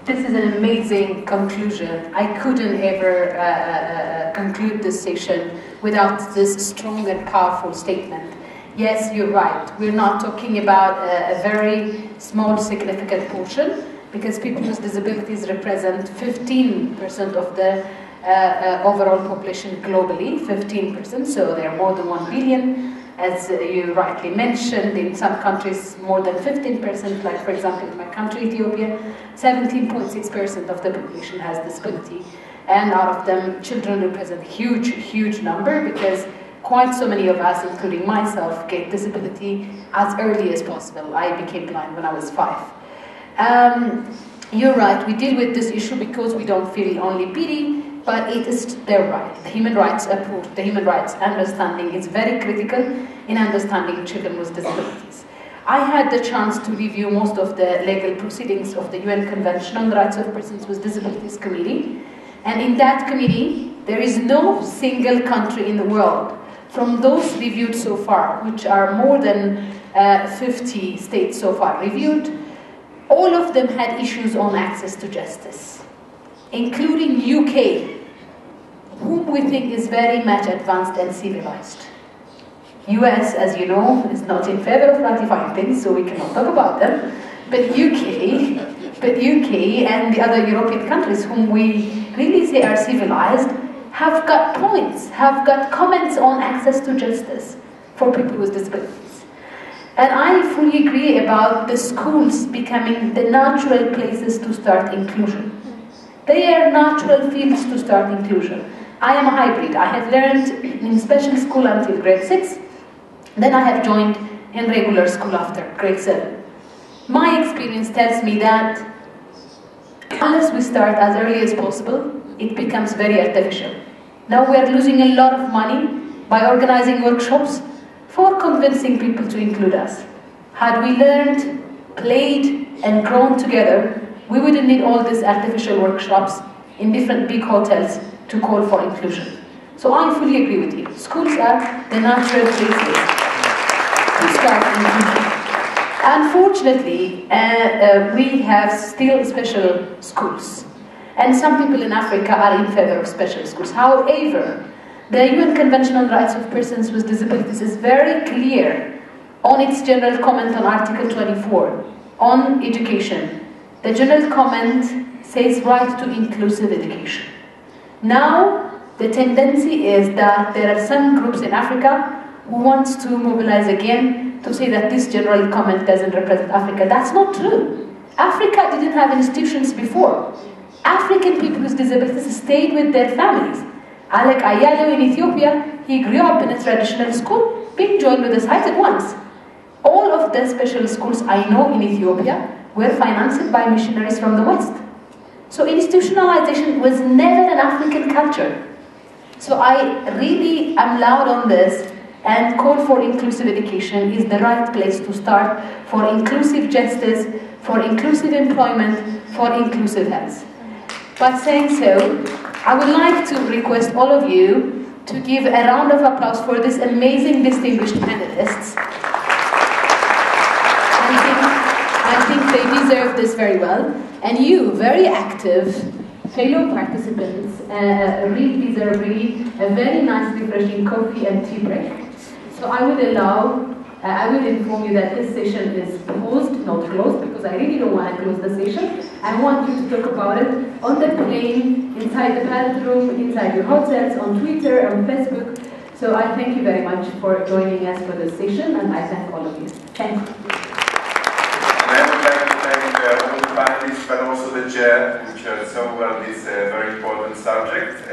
This is an amazing conclusion. I couldn't ever conclude this session without this strong and powerful statement. Yes, you're right. We're not talking about a very small, significant portion, because people with disabilities represent 15% of the overall population globally, 15%, so they're more than 1 billion. As you rightly mentioned, in some countries more than 15%, like for example in my country, Ethiopia, 17.6% of the population has disability. And out of them, children represent a huge, huge number, because quite so many of us, including myself, get disability as early as possible. I became blind when I was 5. You're right, we deal with this issue because we don't feel only pity, but it is their right. The human rights approach, the human rights understanding is very critical in understanding children with disabilities. I had the chance to review most of the legal proceedings of the UN Convention on the Rights of Persons with Disabilities Committee, and in that committee, there is no single country in the world, from those reviewed so far, which are more than 50 states so far reviewed, all of them had issues on access to justice, including UK, whom we think is very much advanced and civilized. US, as you know, is not in favor of ratifying things, so we cannot talk about them. But UK and the other European countries, whom we really say are civilized, have got points, have got comments on access to justice for people with disabilities. And I fully agree about the schools becoming the natural places to start inclusion. They are natural fields to start inclusion. I am a hybrid. I have learned in special school until grade 6. Then I have joined in regular school after grade 7. My experience tells me that unless we start as early as possible, it becomes very artificial. Now we are losing a lot of money by organizing workshops for convincing people to include us. Had we learned, played, and grown together, we wouldn't need all these artificial workshops in different big hotels to call for inclusion. So I fully agree with you. Schools are the natural places to start inclusion. Unfortunately, we have still special schools. And some people in Africa are in favor of special schools. However, the UN Convention on the Rights of Persons with Disabilities is very clear on its general comment on Article 24 on education. The general comment says right to inclusive education. Now, the tendency is that there are some groups in Africa who want to mobilize again to say that this general comment doesn't represent Africa. That's not true. Africa didn't have institutions before. African people with disabilities stayed with their families. Alec Ayalo in Ethiopia, he grew up in a traditional school, being joined with the sighted ones. All of the special schools I know in Ethiopia were financed by missionaries from the West. So institutionalization was never an African culture. So I really am loud on this and call for inclusive education is the right place to start for inclusive justice, for inclusive employment, for inclusive health. By saying so, I would like to request all of you to give a round of applause for these amazing distinguished panelists. I think they deserve this very well. And you, very active fellow participants, really deserve a very nice refreshing coffee and tea break. So I would inform you that this session is paused, not closed, because I really don't want to close the session. I want you to talk about it on the plane, inside the bathroom, inside your hotels, on Twitter, on Facebook. So I thank you very much for joining us for this session, and I thank all of you. Thank you. And I would like to thank all the panelists, but also the chair, who chaired so well this very important subject.